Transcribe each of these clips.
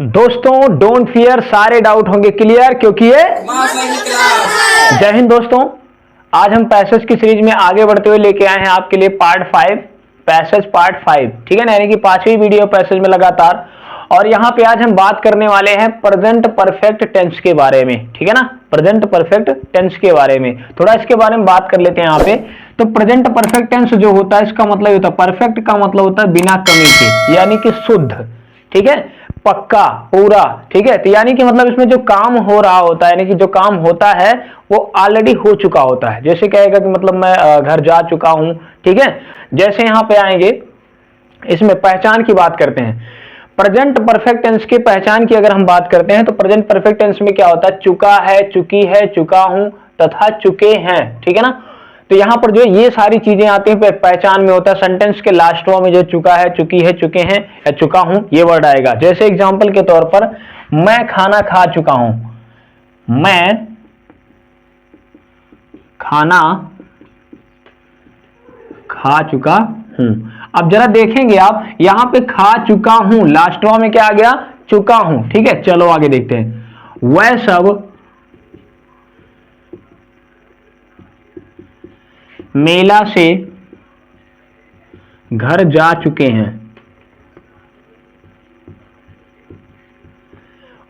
दोस्तों don't fear, सारे doubt होंगे क्लियर क्योंकि ये जय हिंद दोस्तों। आज हम पैसेज की सीरीज में आगे बढ़ते हुए लेके आए हैं आपके लिए पार्ट 5, पैसेज पार्ट 5, ठीक है ना, यानी कि 5वीं वीडियो पैसेज में लगातार। और यहां पे आज हम बात करने वाले हैं प्रेजेंट परफेक्ट टेंस के बारे में, ठीक है ना, प्रेजेंट परफेक्ट टेंस के बारे में थोड़ा इसके बारे में बात कर लेते हैं यहाँ पे। तो प्रेजेंट परफेक्ट टेंस जो होता है इसका मतलब होता है, परफेक्ट का मतलब होता है बिना कमी के, यानी कि शुद्ध, ठीक है, पक्का, पूरा, ठीक है। तो यानी कि मतलब इसमें जो काम हो रहा होता है, यानी कि जो काम होता है वो ऑलरेडी हो चुका होता है। जैसे कहेगा कि मतलब मैं घर जा चुका हूं, ठीक है। जैसे यहां पे आएंगे, इसमें पहचान की बात करते हैं, प्रेजेंट परफेक्ट टेंस की पहचान की अगर हम बात करते हैं तो प्रेजेंट परफेक्ट टेंस में क्या होता है, चुका है, चुकी है, चुका हूं तथा चुके हैं, ठीक है ना। तो यहां पर जो ये सारी चीजें आती हैं पहचान में होता है, सेंटेंस के लास्ट में जो चुका है, चुकी है, चुके हैं या चुका हूं ये वर्ड आएगा। जैसे एग्जांपल के तौर पर मैं खाना खा चुका हूं, मैं खाना खा चुका हूं। अब जरा देखेंगे आप, यहां पे खा चुका हूं लास्ट में क्या आ गया, चुका हूं, ठीक है। चलो आगे देखते हैं। वह सब मेला से घर जा चुके हैं,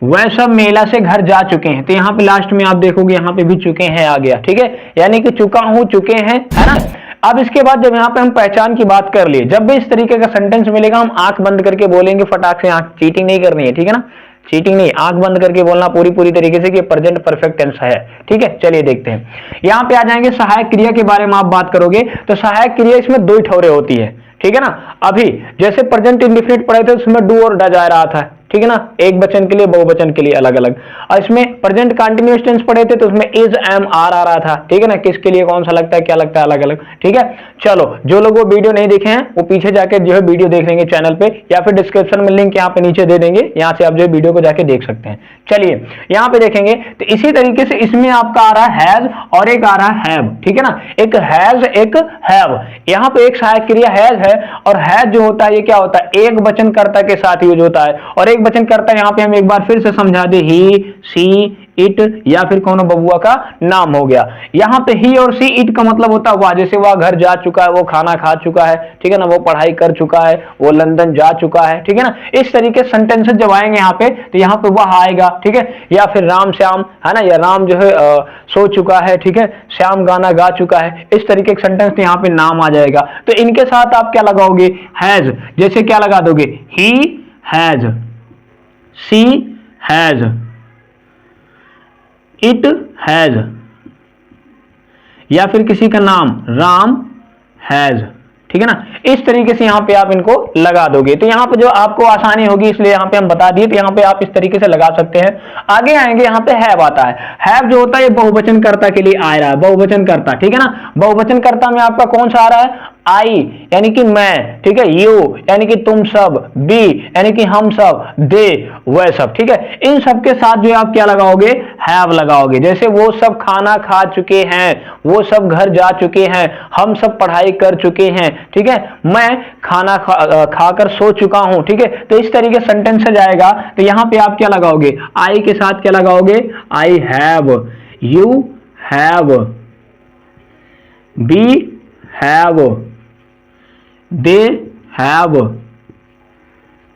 वह सब मेला से घर जा चुके हैं। तो यहां पे लास्ट में आप देखोगे यहां पे भी चुके हैं आ गया, ठीक है, यानी कि चुका हूं, चुके हैं, है ना। अब इसके बाद जब यहां पे हम पहचान की बात कर लिए, जब भी इस तरीके का सेंटेंस मिलेगा हम आंख बंद करके बोलेंगे फटाक से, आंख चीटिंग नहीं करनी है, ठीक है ना, चीटिंग नहीं, आंख बंद करके बोलना पूरी तरीके से कि प्रेजेंट परफेक्ट टेंस है, ठीक है। चलिए देखते हैं, यहां पे आ जाएंगे सहायक क्रिया के बारे में आप बात करोगे तो सहायक क्रिया इसमें दो ठौरे होती है, ठीक है ना। अभी जैसे प्रेजेंट इंडेफिनिट पढ़े थे उसमें डू और डज आ रहा था, ठीक है ना, एक वचन के लिए बहुवचन के लिए अलग अलग। और इसमें प्रेजेंट कंटीन्यूअस टेंस पढ़े थे तो उसमें इज, एम, आर आ रहा था, ठीक है ना, किसके लिए कौन सा लगता है, क्या लगता है, अलग अलग, ठीक है। चलो जो लोग वो वीडियो नहीं देखे हैं वो पीछे जाके जो है वीडियो देख लेंगे चैनल पे, या फिर डिस्क्रिप्शन में लिंक यहाँ पे नीचे दे देंगे, यहाँ से आप जो है वीडियो को जाके देख सकते हैं। चलिए यहाँ पे देखेंगे तो इसी तरीके से इसमें आपका आ रहा है हैज और एक आ रहा है हैव, ठीक है ना, एक हैज एक हैव। यहाँ पे एक सहायक क्रिया हैज है, और हैज जो होता है ये क्या होता है, एक वचनकर्ता के साथ यूज होता है। और एक वचनकर्ता यहाँ पे हम एक बार फिर से समझा दे, ही, सी, इट या फिर कौन बबुआ का नाम हो गया। यहाँ पे ही और सी, इट का मतलब होता है वह, जैसे वह घर जा चुका है, वो खाना खा चुका है, ठीक है ना, वो पढ़ाई कर चुका है, वो लंदन जा चुका है, ठीक है ना। इस तरीके सेंटेंसेस जब आएंगे यहाँ पे तो यहाँ पे वह आएगा, ठीक है। या फिर राम श्याम, है ना, या राम जो है सो चुका है, ठीक है, श्याम गाना गा चुका है, इस तरीके के सेंटेंस यहाँ पे नाम आ जाएगा। तो इनके साथ आप क्या लगाओगे, हैज, जैसे क्या लगा दोगे, he has, she has, it has, या फिर किसी का नाम राम हैज, ठीक है ना। इस तरीके से यहाँ पे आप इनको लगा दोगे तो यहाँ पे जो आपको आसानी होगी, इसलिए यहाँ पे हम बता दिए, तो यहाँ पे आप इस तरीके से लगा सकते हैं। आगे आएंगे, यहाँ पे हैव आता है। हैव जो होता है ये बहुवचनकर्ता के लिए आ रहा है, बहुवचनकर्ता, ठीक है ना। बहुवचनकर्ता में आपका कौन सा आ रहा है, आई यानी कि मैं, ठीक है, यू यानी कि तुम सब, बी यानी कि हम सब, दे वह सब, ठीक है। इन सब के साथ जो आप क्या लगाओगे, हैव लगाओगे। जैसे वो सब खाना खा चुके हैं, वो सब घर जा चुके हैं, हम सब पढ़ाई कर चुके हैं, ठीक है, मैं खाना खाकर सो चुका हूं, ठीक है। तो इस तरीके सेंटेंस से जाएगा तो यहां पे आप क्या लगाओगे, आई के साथ क्या लगाओगे, I have, you have, we have, they have,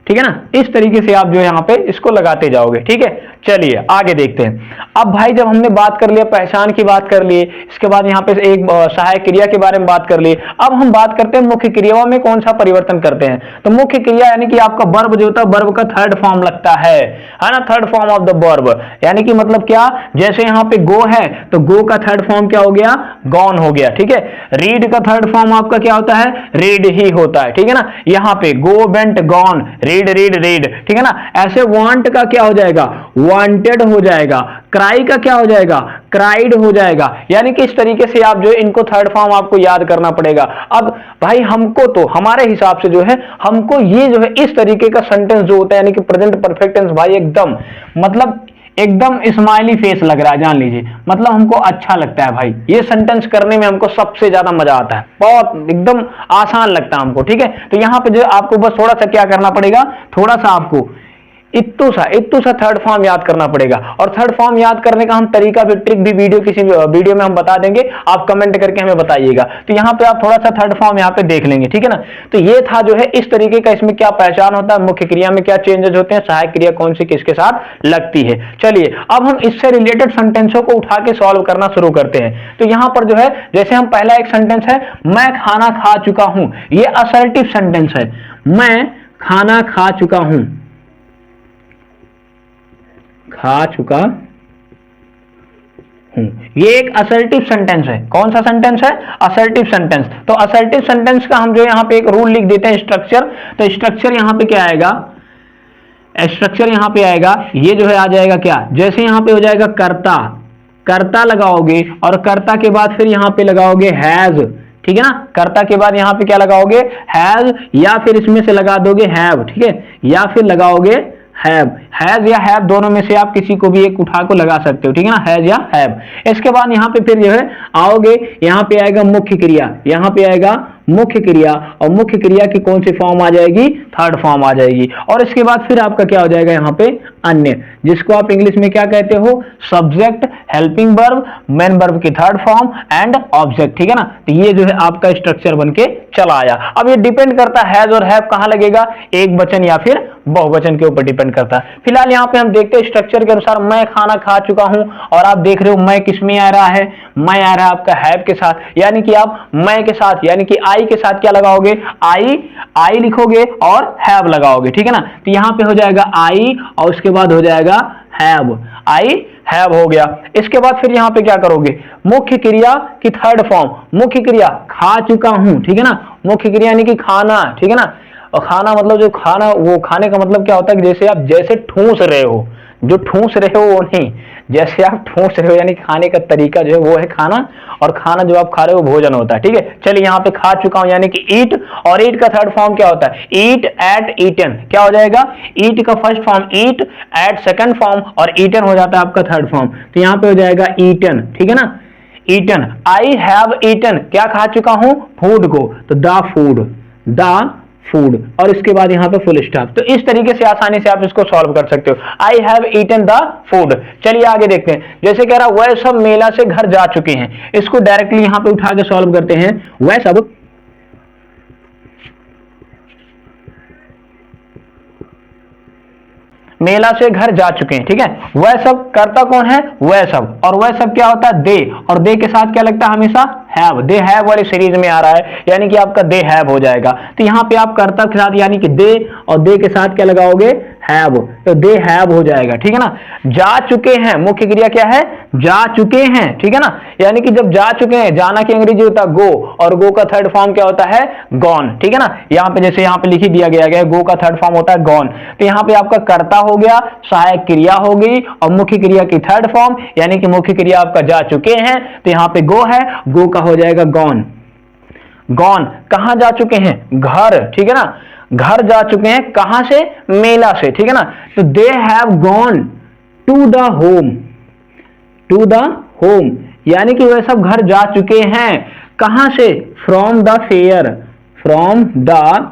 ठीक है ना। इस तरीके से आप जो यहां पे इसको लगाते जाओगे, ठीक है। चलिए आगे देखते हैं। अब भाई जब हमने बात कर लिया, पहचान की बात कर लिए, इसके बाद यहाँ पे एक सहायक क्रिया के बारे में बात कर लिए। अब हम बात करते हैं मुख्य क्रियाओं में कौन सा परिवर्तन करते हैं। तो मुख्य क्रिया यानी कि आपका वर्ब जो होता है, वर्ब का थर्ड फॉर्म लगता है ना, third form of the verb, यानी कि मतलब क्या, जैसे यहाँ पे गो है तो गो का थर्ड फॉर्म क्या हो गया, गॉन हो गया, ठीक है। रीड का थर्ड फॉर्म आपका क्या होता है, रीड ही होता है, ठीक है ना। यहाँ पे गो, वेंट, गॉन, रीड, रीड, ठीक है ना। ऐसे वांट का क्या हो जाएगा, वांटेड हो जाएगा। क्राई का क्या हो जाएगा, क्राइड हो जाएगा। यानी कि इस तरीके से आप जो है इनको थर्ड फॉर्म आपको याद करना पड़ेगा। अब भाई हमको तो हमारे हिसाब से जो है हमको ये जो है इस तरीके का सेंटेंस जो होता है, यानी कि प्रेजेंट परफेक्ट टेंस, भाई एकदम मतलब एकदम स्माइली फेस लग रहा है, जान लीजिए, मतलब हमको अच्छा लगता है भाई, ये सेंटेंस करने में हमको सबसे ज्यादा मजा आता है, बहुत एकदम आसान लगता है हमको, ठीक है। तो यहाँ पे जो आपको बस थोड़ा सा क्या करना पड़ेगा, थोड़ा सा आपको इत्तू सा थर्ड फॉर्म याद करना पड़ेगा। और थर्ड फॉर्म याद करने का हम तरीका भी, ट्रिक भी किसी वीडियो में हम बता देंगे, आप कमेंट करके हमें बताइएगा। तो यहाँ पे आप थोड़ा सा थर्ड फॉर्म यहाँ पे देख लेंगे, ठीक है ना। तो ये था जो है इस तरीके का, इसमें क्या पहचान होता है, मुख्य क्रिया में क्या चेंजेस होते हैं, सहायक क्रिया कौन सी किसके साथ लगती है। चलिए अब हम इससे रिलेटेड सेंटेंसों को उठा के सॉल्व करना शुरू करते हैं। तो यहां पर जो है, जैसे हम पहला एक सेंटेंस है, मैं खाना खा चुका हूं, ये असर्टिव सेंटेंस है। मैं खाना खा चुका हूं, खा चुका हूं, ये एक असर्टिव सेंटेंस है। कौन सा सेंटेंस है? Assertive sentence. तो असर्टिव सेंटेंस का हम जो यहां पे एक रूल लिख देते हैं, स्ट्रक्चर। तो स्ट्रक्चर यहां पे क्या आएगा, स्ट्रक्चर यहां पे आएगा, ये जो है आ जाएगा क्या, जैसे यहां पे हो जाएगा कर्ता, कर्ता लगाओगे और कर्ता के बाद फिर यहां पे लगाओगे हैज, ठीक है ना। कर्ता के बाद यहां पे क्या लगाओगे, हैज, या फिर इसमें से लगा दोगे हैव, ठीक है, या फिर लगाओगे हैव। हैज या हैव दोनों में से आप किसी को भी एक उठा को लगा सकते हो, ठीक है ना, हैज या हैव। इसके बाद यहां पे फिर जो है आओगे, यहां पे आएगा मुख्य क्रिया, यहां पे आएगा मुख्य क्रिया, और मुख्य क्रिया की कौन सी फॉर्म आ जाएगी, थर्ड फॉर्म आ जाएगी। और इसके बाद फिर आपका क्या हो जाएगा यहां पे अन्य, जिसको आप इंग्लिश में क्या कहते हो, subject, helping verb, main verb की थर्ड फॉर्म एंड ऑब्जेक्ट, ठीक है ना। तो ये जो है आपका स्ट्रक्चर बन के चला आया। अब ये डिपेंड करता है हैज और हैव कहां लगेगा, एक वचन या फिर बहुवचन के ऊपर डिपेंड करता है। फिलहाल यहाँ पे हम देखते हैं स्ट्रक्चर के अनुसार, मैं खाना खा चुका हूं, और आप देख रहे हो मैं किसमें आ रहा है, मैं आ रहा है आपका हैव के साथ, यानी कि आप मैं के साथ यानी कि आई के साथ क्या लगाओगे, आई लिखोगे और हैव लगाओगे, ठीक है ना। तो यहां पे हो जाएगा आई और उसके बाद हो जाएगा हैव, आई हैव हो गया। इसके बाद फिर यहां पे क्या करोगे, मुख्य क्रिया की थर्ड फॉर्म, मुख्य क्रिया खा चुका हूं, ठीक है ना, मुख्य क्रिया यानी कि खाना, ठीक है ना। और खाना मतलब जो खाना, वो खाने का मतलब क्या होता है कि जैसे आप जैसे ठूस रहे हो, जो ठूस रहे हो वो नहीं, जैसे आप ठूस रहे हो, यानी खाने का तरीका जो है वो है खाना, और खाना जो आप खा रहे हो भोजन होता है, ठीक है। चलिए यहाँ पे खा चुका हूं यानी कि ईट, और ईट का थर्ड फॉर्म क्या होता है, ईट, एट, ईटन, क्या हो जाएगा, ईट का फर्स्ट फॉर्म ईट, एट सेकंड फॉर्म, और ईटन हो जाता है आपका थर्ड फॉर्म। तो यहाँ पे हो जाएगा ईटन, ठीक है ना, ईटन, आई हैव ईटन, क्या खा चुका हूं, फूड को, तो द फूड, द फूड, और इसके बाद यहां पे फुल स्टॉप। तो इस तरीके से आसानी से आप इसको सॉल्व कर सकते हो, I have eaten the food. चलिए आगे देखते हैं, जैसे कह रहा वह सब मेला से घर जा चुके हैं, इसको डायरेक्टली यहां पे उठा के सॉल्व करते हैं। वह सब मेला से घर जा चुके हैं, ठीक है। वह सब करता कौन है, वह सब, और वह सब क्या होता है, दे, और दे के साथ क्या लगता है हमेशा, हैव, दे हैव वाली सीरीज में आ रहा है, यानी कि आपका दे हैव हो जाएगा। तो यहां पे आप कर्ता के साथ यानी कि दे, और दे के साथ क्या लगाओगे, हैव, तो दे हैव हो जाएगा, ठीक है ना। जा चुके हैं, मुख्य क्रिया क्या है, जा चुके हैं, ठीक है ना, यानी कि जब जा चुके हैं, जाना की अंग्रेजी होता है गो, और गो का थर्ड फॉर्म क्या होता है, गॉन, ठीक है ना। यहां पे जैसे यहां पे लिख ही दिया गया है, गो का थर्ड फॉर्म होता है गॉन। तो यहां पे आपका कर्ता हो गया, सहायक क्रिया हो गई, और मुख्य क्रिया की थर्ड फॉर्म, यानी कि मुख्य क्रिया आपका जा चुके हैं, तो यहां पे गो है, गो का हो जाएगा गॉन। गॉन, कहां जा चुके हैं, घर, ठीक है ना, घर जा चुके हैं, कहां से, मेला से, ठीक है ना। तो they have gone to the home, to the home, यानी कि वह सब घर जा चुके हैं, कहां से, from the fair, from the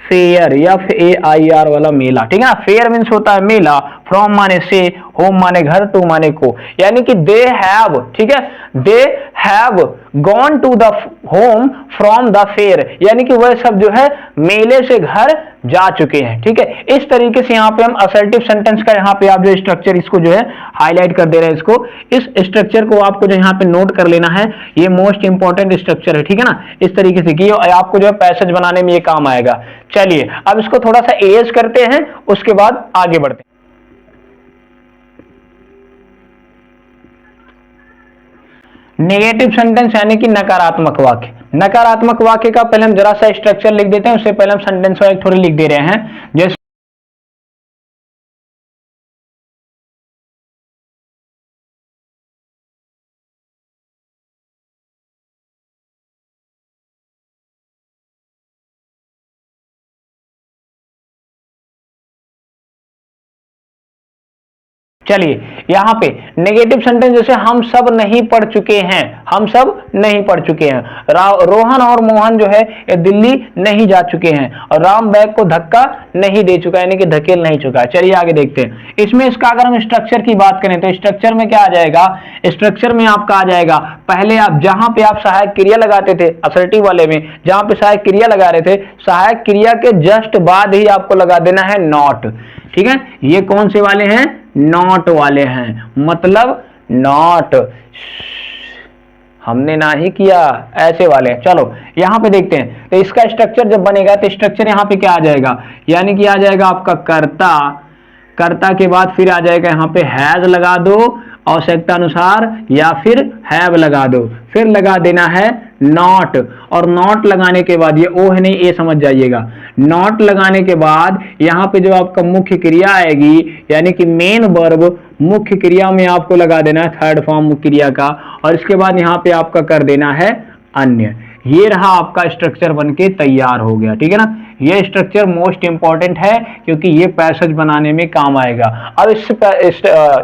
fair, F A I R वाला मेला, ठीक है ना। फेयर मीन्स होता है मेला, फ्रॉम माने से, होम माने घर, टू माने को, यानी कि दे हैव, ठीक है, they have gone to the home from the fair, यानी कि वह सब जो है मेले से घर जा चुके हैं, ठीक है। इस तरीके से यहाँ पे हम असर्टिव सेंटेंस का यहाँ पे आप जो स्ट्रक्चर इसको जो है हाईलाइट कर दे रहे हैं, इसको, इस स्ट्रक्चर को आपको जो यहाँ पे नोट कर लेना है, ये मोस्ट इंपॉर्टेंट स्ट्रक्चर है, ठीक है ना। इस तरीके से कि आपको जो है पैसेज बनाने में ये काम आएगा। चलिए अब इसको थोड़ा सा एज करते हैं, उसके बाद आगे बढ़ते हैं। नेगेटिव सेंटेंस यानी कि नकारात्मक वाक्य। नकारात्मक वाक्य का पहले हम जरा सा स्ट्रक्चर लिख देते हैं, उससे पहले हम सेंटेंस वाइज थोड़ी लिख दे रहे हैं। जैसे चलिए यहाँ पे नेगेटिव सेंटेंस जैसे हम सब नहीं पढ़ चुके हैं, हम सब नहीं पढ़ चुके हैं। रोहन और मोहन जो है ये दिल्ली नहीं जा चुके हैं, और राम बैग को धक्का नहीं दे चुका है, यानी कि धकेल नहीं चुका है। चलिए आगे देखते हैं। इसमें इसका अगर हम स्ट्रक्चर की बात करें तो स्ट्रक्चर में क्या आ जाएगा, स्ट्रक्चर में आपका आ जाएगा, पहले आप जहां पे आप सहायक क्रिया लगाते थे असर्टिव वाले में, जहां पे सहायक क्रिया लगा रहे थे, सहायक क्रिया के जस्ट बाद ही आपको लगा देना है नॉट। ठीक है, ये कौन से वाले हैं, नॉट वाले हैं, मतलब नॉट, हमने ना ही किया, ऐसे वाले। चलो यहां पे देखते हैं, तो इसका स्ट्रक्चर जब बनेगा तो स्ट्रक्चर यहां पे क्या आ जाएगा, यानी कि आ जाएगा आपका कर्ता, कर्ता के बाद फिर आ जाएगा यहां पे हैज लगा दो आवश्यकता अनुसार, या फिर हैव लगा दो, फिर लगा देना है नॉट, और नॉट लगाने के बाद ये ओ है नहीं, ए समझ जाइएगा। नॉट लगाने के बाद यहाँ पे जो आपका मुख्य क्रिया आएगी, यानी कि मेन वर्ब, मुख्य क्रिया में आपको लगा देना है थर्ड फॉर्म मुख्य क्रिया का, और इसके बाद यहाँ पे आपका कर देना है अन्य। ये रहा आपका स्ट्रक्चर बनके तैयार हो गया। ठीक है ना, ये स्ट्रक्चर मोस्ट इंपॉर्टेंट है क्योंकि ये पैसेज बनाने में काम आएगा। अब इस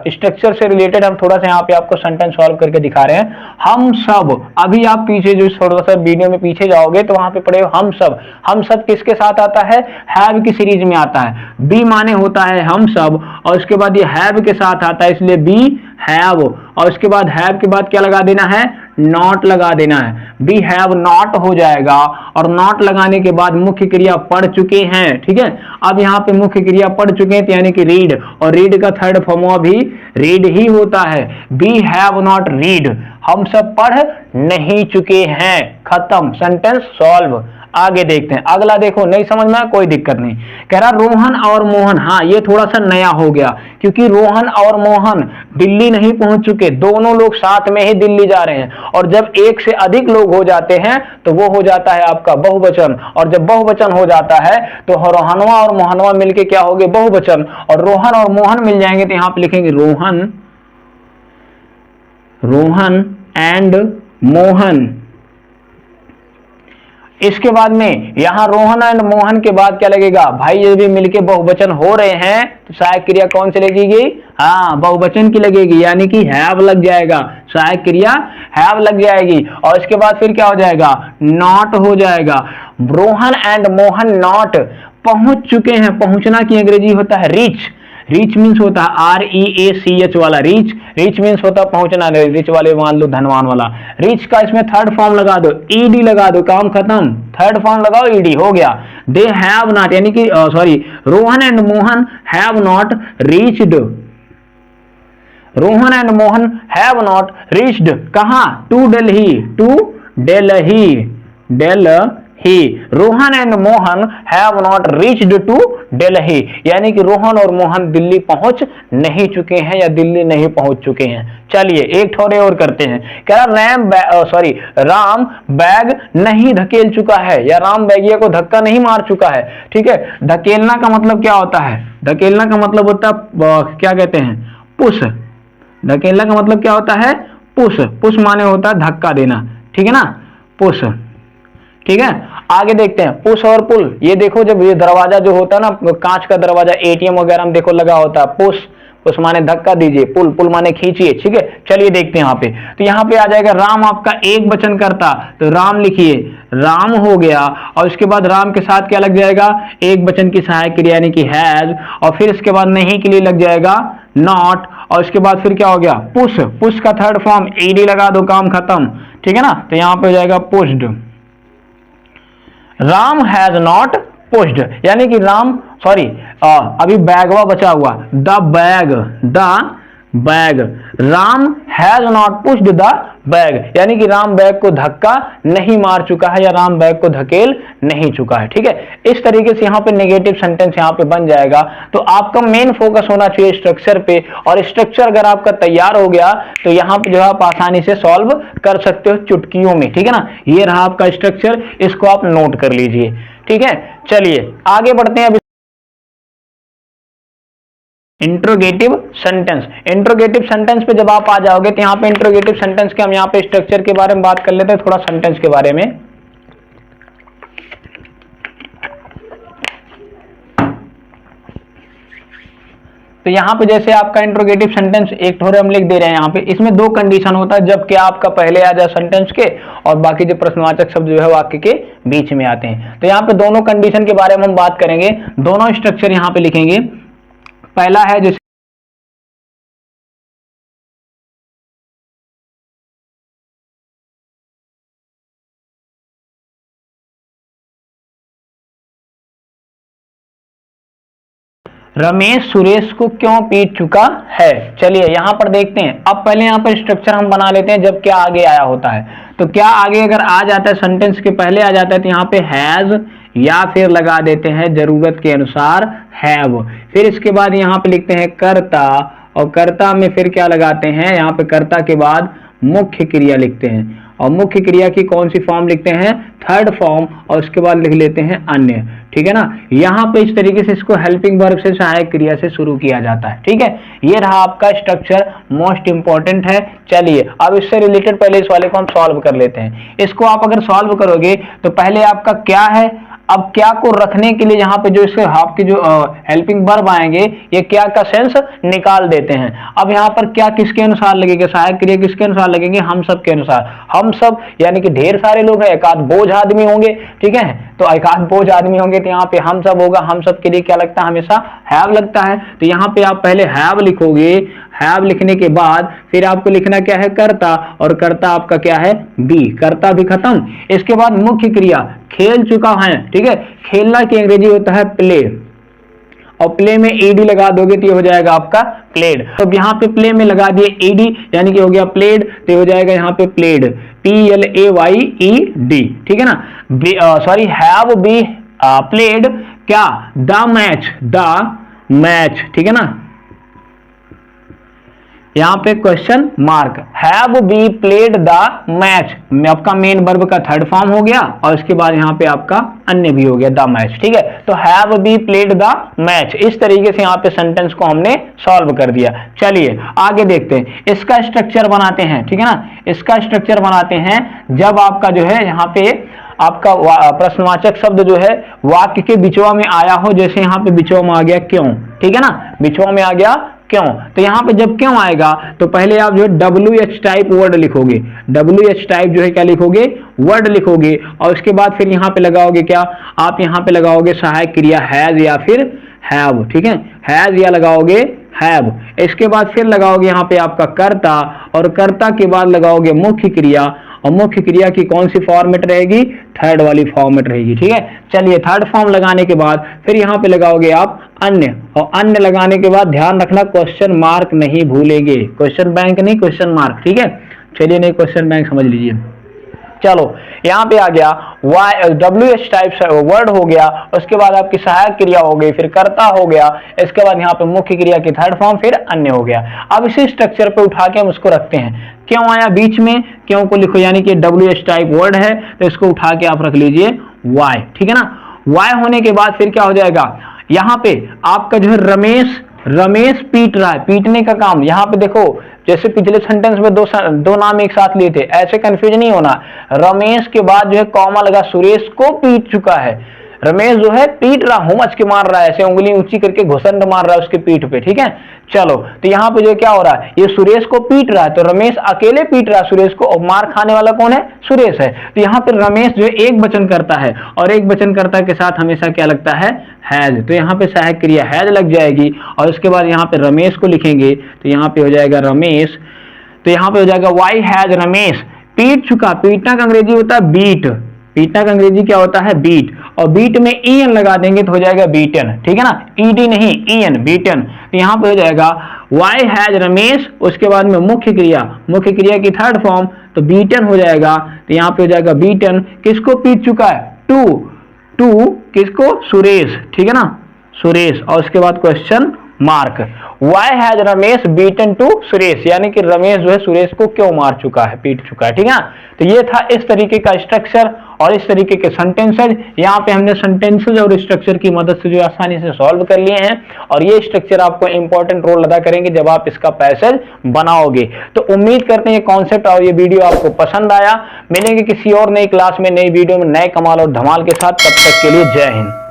स्ट्रक्चर से रिलेटेड हम थोड़ा सा यहाँ पे आपको सेंटेंस सॉल्व करके दिखा रहे हैं। हम सब, अभी आप पीछे जो थोड़ा सा वीडियो में पीछे जाओगे तो वहां पे पढ़े हम सब, हम सब किसके साथ आता है, हैव की सीरीज में आता है। बी माने होता है हम सब, और उसके बाद ये हैव के साथ आता है, इसलिए बी हैव, और उसके बाद हैव के बाद क्या लगा देना है, नॉट लगा देना है, बी हैव नॉट हो जाएगा, और नॉट लगाने के बाद मुख्य क्रिया पढ़ चुके हैं। ठीक है, अब यहाँ पे मुख्य क्रिया पढ़ चुके हैं, तो यानी कि रीड, और रीड का थर्ड फॉर्म भी रीड ही होता है, बी हैव नॉट रीड, हम सब पढ़ नहीं चुके हैं। खत्म, सेंटेंस सॉल्व। आगे देखते हैं, अगला देखो, नहीं समझ में कोई दिक्कत नहीं। कह रहा रोहन और मोहन, हाँ ये थोड़ा सा नया हो गया क्योंकि रोहन और मोहन दिल्ली नहीं पहुंच चुके, दोनों लोग साथ में ही दिल्ली जा रहे हैं, और जब एक से अधिक लोग हो जाते हैं तो वो हो जाता है आपका बहुवचन, और जब बहुवचन हो जाता है तो रोहनवा और मोहनवा मिलके क्या हो गए, बहुवचन, और रोहन और मोहन मिल जाएंगे तो यहां पे लिखेंगे रोहन, रोहन एंड मोहन। इसके बाद में यहां रोहन एंड मोहन के बाद क्या लगेगा भाई, ये भी मिलके बहुवचन हो रहे हैं तो सहायक क्रिया कौन सी लगेगी, हाँ बहुवचन की लगेगी, यानी कि हैव लग जाएगा, सहायक क्रिया हैव लग जाएगी, और इसके बाद फिर क्या हो जाएगा, नॉट हो जाएगा। रोहन एंड मोहन नॉट पहुंच चुके हैं, पहुंचना की अंग्रेजी होता है रीच, रीच मीन्स होता है REACH वाला रीच, रीच मीन्स होता है पहुंचना, रिच वाले मान लो धनवान वाला। रीच का इसमें थर्ड फॉर्म लगा दो, ED लगा दो, काम खत्म, थर्ड फॉर्म लगाओ ED हो गया। दे हैव नॉट, यानी कि sorry, Rohan and Mohan have not reached, Rohan and Mohan have not reached कहां, to Delhi, to Delhi, Delhi, Rohan and Mohan have not reached to Delhi, यानी कि रोहन और मोहन दिल्ली पहुंच नहीं चुके हैं या दिल्ली नहीं पहुंच चुके हैं। चलिए एक थोड़े और करते हैं। कह रहा राम बैग नहीं धकेल चुका है, या राम बैगिया को धक्का नहीं मार चुका है। ठीक है, धकेलना का मतलब क्या होता है, धकेलना का मतलब होता है क्या कहते हैं, पुश, धकेलना का मतलब क्या होता है, पुश, पुश माने होता है धक्का देना। ठीक है ना, पुश। ठीक है, आगे देखते हैं पुश और पुल। ये देखो जब ये दरवाजा जो होता है ना, कांच का दरवाजा ATM वगैरह में देखो लगा होता है, पुश, पुश माने धक्का दीजिए, पुल, पुल माने खींचिए। ठीक है, चलिए देखते हैं यहाँ पे, तो यहाँ पे आ जाएगा राम आपका एक वचन करता, तो राम लिखिए, राम हो गया, और इसके बाद राम के साथ क्या लग जाएगा, एक वचन की सहायक क्रिया यानी कि हैज, और फिर इसके बाद नहीं के लिए लग जाएगा नॉट, और इसके बाद फिर क्या हो गया, पुश, पुश का थर्ड फॉर्म ED लगा दो, काम खत्म। ठीक है ना, तो यहाँ पे हो जाएगा pushed, Ram has not pushed, यानी कि राम सॉरी अभी बैगवा बचा हुआ, the bag, the bag, Ram has not pushed the bag, यानी कि राम बैग को धक्का नहीं मार चुका है या राम बैग को धकेल नहीं चुका है। ठीक है, इस तरीके से यहाँ पे नेगेटिव सेंटेंस यहाँ पे बन जाएगा। तो आपका मेन फोकस होना चाहिए स्ट्रक्चर पे, और स्ट्रक्चर अगर आपका तैयार हो गया तो यहाँ पे जो है आप आसानी से सॉल्व कर सकते हो चुटकियों में। ठीक है ना, ये रहा आपका स्ट्रक्चर, इसको आप नोट कर लीजिए। ठीक है, चलिए आगे बढ़ते हैं। इंट्रोगेटिव सेंटेंस, इंट्रोगेटिव सेंटेंस पे जब आप आ जाओगे तो यहाँ पे इंट्रोगेटिव सेंटेंस के हम यहाँ पे स्ट्रक्चर के बारे में बात कर लेते हैं, थोड़ा सेंटेंस के बारे में। तो यहाँ पे जैसे आपका इंट्रोगेटिव सेंटेंस एक ठोरे हम लिख दे रहे हैं, यहाँ पे इसमें दो कंडीशन होता है, जब क्या आपका पहले आ जाए सेंटेंस के और बाकी जो प्रश्नवाचक शब्द जो है वाक्य के बीच में आते हैं। तो यहाँ पे दोनों कंडीशन के बारे में हम बात करेंगे, दोनों स्ट्रक्चर यहाँ पे लिखेंगे। पहला है जैसे रमेश सुरेश को क्यों पीट चुका है। चलिए यहां पर देखते हैं। अब पहले यहां पर स्ट्रक्चर हम बना लेते हैं, जब क्या आगे आया होता है। तो क्या आगे अगर आ जाता है, सेंटेंस के पहले आ जाता है, तो यहां पे हैज या फिर लगा देते हैं जरूरत के अनुसार हैव। फिर इसके बाद यहां पे लिखते हैं कर्ता, और कर्ता में फिर क्या लगाते हैं, यहां पे कर्ता के बाद मुख्य क्रिया लिखते हैं, और मुख्य क्रिया की कौन सी फॉर्म लिखते हैं, थर्ड फॉर्म, और उसके बाद लिख लेते हैं अन्य। ठीक है ना। यहाँ पे इस तरीके से इसको हेल्पिंग वर्ब से सहायक क्रिया से शुरू किया जाता है। ठीक है, ये रहा आपका स्ट्रक्चर, मोस्ट इंपॉर्टेंट है। चलिए अब इससे रिलेटेड पहले इस वाले को हम सॉल्व कर लेते हैं। इसको आप अगर सॉल्व करोगे तो पहले आपका क्या है, अब क्या को रखने के लिए यहाँ पे जो इसके आपके जो हेल्पिंग वर्ब आएंगे, ये क्या का सेंस निकाल देते हैं। अब यहाँ पर क्या किसके अनुसार लगेगा, सहायक क्रिया किसके अनुसार लगेंगे, हम सब के अनुसार। हम सब यानी कि ढेर सारे लोग हैं, एक आध बोझ आदमी होंगे। ठीक है, तो एक आध बोझ आदमी होंगे, तो यहाँ पे हम सब होगा। हम सब के लिए क्या लगता है, हमेशा हैव लगता है। तो यहाँ पे आप पहले हैव लिखोगे, हैव लिखने के बाद फिर आपको लिखना क्या है, कर्ता, और कर्ता आपका क्या है, बी। कर्ता भी खत्म। इसके बाद मुख्य क्रिया, खेल चुका है। ठीक है, खेलना की अंग्रेजी होता है प्ले, और प्ले में ईडी लगा दोगे तो ये हो जाएगा आपका प्लेड। तो यहाँ पे प्ले में लगा दिए ईडी, यानी कि हो गया प्लेड, तो हो जाएगा यहाँ पे प्लेड, PLAYED। ठीक है ना। सॉरी, हैव बी प्लेड क्या, द मैच। ठीक है ना, यहाँ पे question mark, have be played the match, आपका मेन वर्ब का थर्ड फॉर्म हो गया, और इसके बाद यहाँ पे आपका अन्य भी हो गया, द मैच। ठीक है, तो have be played the match, इस तरीके से यहाँ पे सेंटेंस को हमने सॉल्व कर दिया। चलिए आगे देखते हैं, इसका स्ट्रक्चर बनाते हैं। ठीक है ना, इसका स्ट्रक्चर बनाते हैं जब आपका जो है यहाँ पे आपका प्रश्नवाचक शब्द जो है वाक्य के बिचवा में आया हो। जैसे यहाँ पे बिचवा में आ गया क्यों। ठीक है ना, बिचवा में आ गया क्यों, तो यहाँ पे जब क्यों आएगा तो पहले आप जो है WH टाइप वर्ड लिखोगे, WH टाइप जो है क्या लिखोगे, वर्ड लिखोगे, और उसके बाद फिर यहाँ पे लगाओगे क्या, आप यहाँ पे लगाओगे सहायक क्रिया हैज या फिर हैव। ठीक है, हैज या लगाओगे हैव। इसके बाद फिर लगाओगे यहाँ पे आपका कर्ता, और कर्ता के बाद लगाओगे मुख्य क्रिया, और मुख्य क्रिया की कौन सी फॉर्मेट रहेगी, थर्ड वाली फॉर्मेट रहेगी। ठीक है, चलिए थर्ड फॉर्म लगाने के बाद फिर यहाँ पे लगाओगे आप अन्य, और अन्य लगाने के बाद ध्यान रखना क्वेश्चन मार्क नहीं भूलेंगे, क्वेश्चन बैंक नहीं, क्वेश्चन मार्क। ठीक है, चलिए नहीं क्वेश्चन बैंक समझ लीजिए। चलो यहाँ पे आ गया WH टाइप वर्ड हो गया, उसके बाद आपकी सहायक क्रिया हो गई, फिर कर्ता हो गया, इसके बाद यहाँ पे मुख्य क्रिया की थर्ड फॉर्म, फिर अन्य हो गया। अब इसी स्ट्रक्चर पे उठा के हम उसको रखते हैं। क्यों आया बीच में, क्यों को लिखो, यानी कि WH टाइप वर्ड है, तो इसको उठा के आप रख लीजिए Y। ठीक है ना, Y होने के बाद फिर क्या हो जाएगा, यहाँ पे आपका जो है रमेश पीट रहा है, पीटने का काम। यहाँ पे देखो जैसे पिछले सेंटेंस में दो नाम एक साथ लिए थे, ऐसे कंफ्यूज नहीं होना। रमेश के बाद जो है कॉमा लगा, सुरेश को पीट चुका है। रमेश जो है पीट रहा, हुमच के मार रहा है, ऐसे उंगली ऊंची करके घुसंड मार रहा है उसके पीठ पे। ठीक है, चलो तो यहाँ पे जो क्या हो रहा है, ये सुरेश को पीट रहा है, तो रमेश अकेले पीट रहा है सुरेश को, और मार खाने वाला कौन है, सुरेश है। तो यहाँ पे रमेश जो है एक वचन करता है, और एक वचन करता के साथ हमेशा क्या लगता है, हैज। तो यहाँ पे सहायक क्रिया हैज लग जाएगी, और उसके बाद यहाँ पे रमेश को लिखेंगे, तो यहाँ पे हो जाएगा रमेश, तो यहाँ पे हो जाएगा वाई हैज रमेश पीट चुका। पीटना का अंग्रेजी होता है बीट, पीटना का अंग्रेजी क्या होता है, बीट, और बीट में EN लगा देंगे तो हो जाएगा बीटन। ठीक है ना, ED नहीं EN, बीटन। तो यहाँ पे हो जाएगा वाई हैज रमेश, उसके बाद में मुख्य क्रिया की थर्ड फॉर्म, तो बीटन हो जाएगा। तो यहाँ पे हो जाएगा बीटन, किसको पीट चुका है, टू किसको, सुरेश। ठीक है ना, सुरेश, और उसके बाद question mark, why has Ramesh beaten to Suresh, यानी कि रमेश जो है सुरेश को क्यों मार चुका है, पीट चुका है। ठीक है ना, तो ये था इस तरीके का स्ट्रक्चर और इस तरीके के सेंटेंसेज। यहाँ पे हमने सेंटेंसेज और स्ट्रक्चर की मदद से जो आसानी से सॉल्व कर लिए हैं, और ये स्ट्रक्चर आपको इंपॉर्टेंट रोल अदा करेंगे जब आप इसका पैसेज बनाओगे। तो उम्मीद करते हैं ये कॉन्सेप्ट और ये वीडियो आपको पसंद आया। मिलेंगे किसी और नई क्लास में, नई वीडियो में, नए कमाल और धमाल के साथ। तब तक के लिए जय हिंद।